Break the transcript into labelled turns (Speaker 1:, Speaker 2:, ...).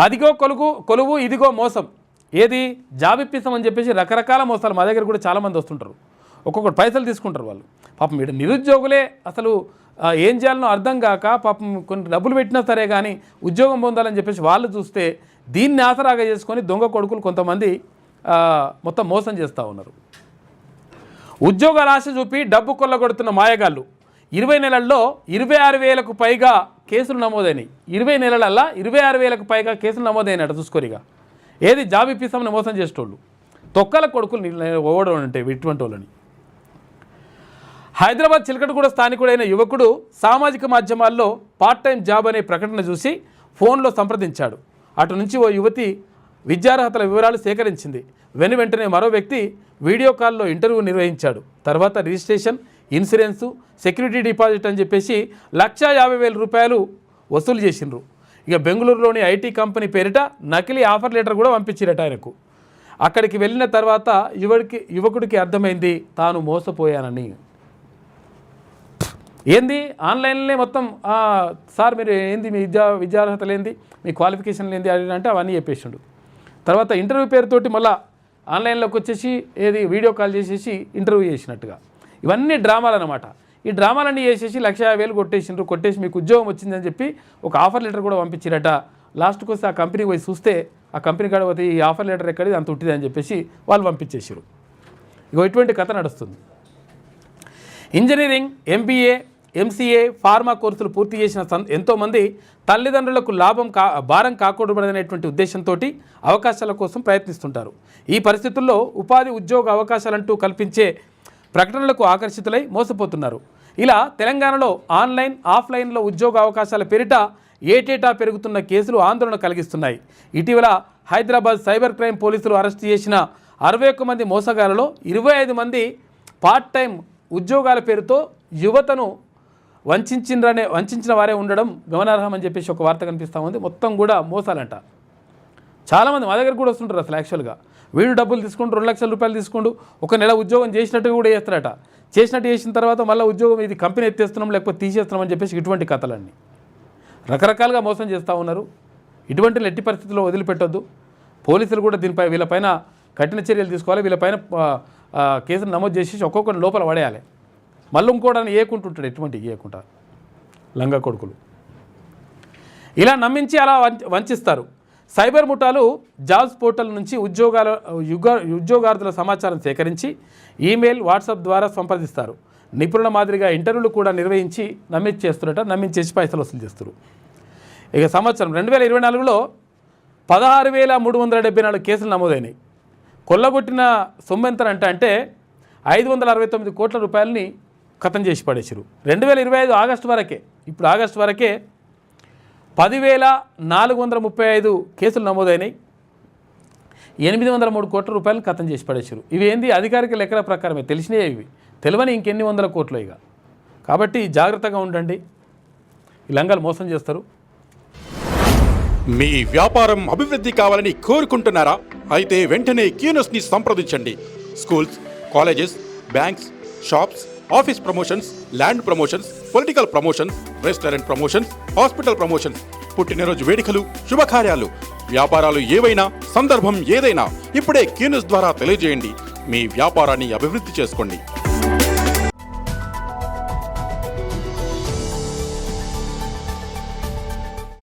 Speaker 1: అదిగో కొలువు ఇదిగో మోసం. ఏది జాబ్ ఇప్పిస్తామని చెప్పేసి రకరకాల మోసాలు మా దగ్గర కూడా చాలామంది వస్తుంటారు. ఒక్కొక్కటి పైసలు తీసుకుంటారు వాళ్ళు. పాపం మీరు నిరుద్యోగులే అసలు ఏం చేయాలనో అర్థం కాక పాపం కొన్ని డబ్బులు పెట్టినా సరే కానీ ఉద్యోగం పొందాలని చెప్పేసి వాళ్ళు చూస్తే దీన్ని ఆసరాగా చేసుకొని దొంగ కొడుకులు కొంతమంది మొత్తం మోసం చేస్తూ ఉన్నారు. ఉద్యోగాల ఆశ చూపి డబ్బు కొల్లగొడుతున్న మాయగాళ్ళు 20 నెలల్లో 26,000కు పైగా కేసులు నమోదైనాయి. 20 నెలలల్లా 26,000కు పైగా కేసులు నమోదైనట్టు చూసుకోరిగా. ఏది జాబ్ ఇప్పిస్తామని మోసం చేసేటోళ్ళు తొక్కల కొడుకులు ఓవడం అంటే ఇటువంటి వాళ్ళని. హైదరాబాద్ చిలకడగూడ స్థానికుడైన యువకుడు సామాజిక మాధ్యమాల్లో పార్ట్ టైం జాబ్ అనే ప్రకటన చూసి ఫోన్లో సంప్రదించాడు. అటు నుంచి ఓ యువతి విద్యార్హతల వివరాలు సేకరించింది. వెంటనే మరో వ్యక్తి వీడియో కాల్లో ఇంటర్వ్యూ నిర్వహించాడు. తర్వాత రిజిస్ట్రేషన్, ఇన్సూరెన్సు, సెక్యూరిటీ డిపాజిట్ అని చెప్పేసి 1,50,000 రూపాయలు వసూలు చేసిండ్రు. ఇక బెంగళూరులోని ఐటీ కంపెనీ పేరిట నకిలీ ఆఫర్ లెటర్ కూడా పంపించిరట ఆయనకు. అక్కడికి వెళ్ళిన తర్వాత యువకుడికి అర్థమైంది తాను మోసపోయానని. ఏంది ఆన్లైన్లోనే మొత్తం సార్ మీరు ఏంది మీ విద్యార్హతలు ఏంది, మీ క్వాలిఫికేషన్లు ఏంది అంటే అవన్నీ చెప్పేసిండు. తర్వాత ఇంటర్వ్యూ పేరుతోటి మళ్ళీ ఆన్లైన్లోకి వచ్చేసి ఏది వీడియో కాల్ చేసేసి ఇంటర్వ్యూ చేసినట్టుగా. ఇవన్నీ డ్రామాలు అన్నమాట. ఈ డ్రామాలన్నీ చేసేసి 1,50,000 కొట్టేసి మీకు ఉద్యోగం వచ్చిందని చెప్పి ఒక ఆఫర్ లెటర్ కూడా పంపించిరట. లాస్ట్కి వస్తే ఆ కంపెనీకి పోయి చూస్తే ఆ కంపెనీ కాడ పోతే ఈ ఆఫర్ లెటర్ ఎక్కడిది అంత ఉట్టిది అని చెప్పేసి వాళ్ళు పంపించేసారు. ఇగో ఇటువంటి కథ నడుస్తుంది. ఇంజనీరింగ్, MBA, MCA, ఫార్మా కోర్సులు పూర్తి చేసిన ఎంతోమంది తల్లిదండ్రులకు భారం కాకూడదనేటువంటి ఉద్దేశంతో అవకాశాల కోసం ప్రయత్నిస్తుంటారు. ఈ పరిస్థితుల్లో ఉపాధి ఉద్యోగ అవకాశాలంటూ కల్పించే ప్రకటనలకు ఆకర్షితులై మోసపోతున్నారు. ఇలా తెలంగాణలో ఆన్లైన్, ఆఫ్లైన్లో ఉద్యోగ అవకాశాల పేరిట ఏటేటా పెరుగుతున్న కేసులు ఆందోళన కలిగిస్తున్నాయి. ఇటీవల హైదరాబాద్ సైబర్ క్రైమ్ పోలీసులు అరెస్టు చేసిన 61 మంది మోసగాళ్లలో 25 మంది పార్ట్ టైం ఉద్యోగాల పేరుతో యువతను వంచిన వారే ఉండడం గమనార్హం అని చెప్పేసి ఒక వార్త కనిపిస్తూ ఉంది. మొత్తం కూడా మోసాలంట. చాలామంది మా దగ్గర కూడా వస్తుంటారు. అసలు యాక్చువల్గా వీడు డబ్బులు తీసుకుంటూ 2 లక్షల రూపాయలు తీసుకుంటూ ఒక నెల ఉద్యోగం చేసినట్టుగా కూడా చేస్తారట. చేసిన తర్వాత మళ్ళీ ఉద్యోగం ఇది కంపెనీ ఎత్తేస్తున్నాం లేకపోతే తీసేస్తున్నాం అని చెప్పేసి ఇటువంటి కథలన్నీ రకరకాలుగా మోసం చేస్తూ ఉన్నారు. ఇటువంటి ఎట్టి పరిస్థితుల్లో వదిలిపెట్టొద్దు. పోలీసులు కూడా వీళ్ళపైన కఠిన చర్యలు తీసుకోవాలి. వీళ్ళపైన కేసులు నమోదు చేసి ఒక్కొక్కరిని లోపల పడేయాలి. మళ్ళీ ఇంకోడని ఏకుంటుంటాడు. ఎటువంటి ఏకుంటా లంగా కొడుకులు ఇలా నమ్మించి అలా వంచిస్తారు. సైబర్ ముఠాలు జాబ్స్ పోర్టల్ నుంచి ఉద్యోగార్థుల సమాచారం సేకరించి ఈమెయిల్, వాట్సాప్ ద్వారా సంప్రదిస్తారు. నిపుణుల మాదిరిగా ఇంటర్వ్యూలు కూడా నిర్వహించి నమ్మించేసి పైసలు వసూలు చేస్తారు. ఇక సంవత్సరం 2024లో 16,374 కేసులు నమోదైనాయి. కొల్లగొట్టిన సొమ్మెంతనంటే అంటే 569 కోట్ల రూపాయలని ఖతం చేసి పడేసారు. 2025 ఆగస్టు వరకే, ఇప్పుడు ఆగస్టు వరకే 10,435 కేసులు నమోదైనాయి. 803 కోట్ల రూపాయలను ఖతం చేసి పడేసారు. ఇవి ఏంది అధికారిక లెక్కల ప్రకారమే, తెలిసినవి ఇవి, తెలియని ఇంకెన్ని వందల కోట్లు ఇక. కాబట్టి జాగ్రత్తగా ఉండండి. ఈ లంగాలు మోసం చేస్తారు.
Speaker 2: మీ వ్యాపారం అభివృద్ధి కావాలని కోరుకుంటున్నారా? అయితే వెంటనే క్యూనస్ని సంప్రదించండి. Schools, colleges, banks, shops, office promotions, land promotions, political promotions, restaurant promotions, hospital promotions, పుట్టినరోజు వేడుకలు, శుభకార్యాలు, వ్యాపారాలు ఏవైనా, సందర్భం ఏదైనా ఇప్పుడే క్యూనస్ ద్వారా తెలియజేయండి. మీ వ్యాపారాన్ని అభివృద్ధి చేసుకోండి.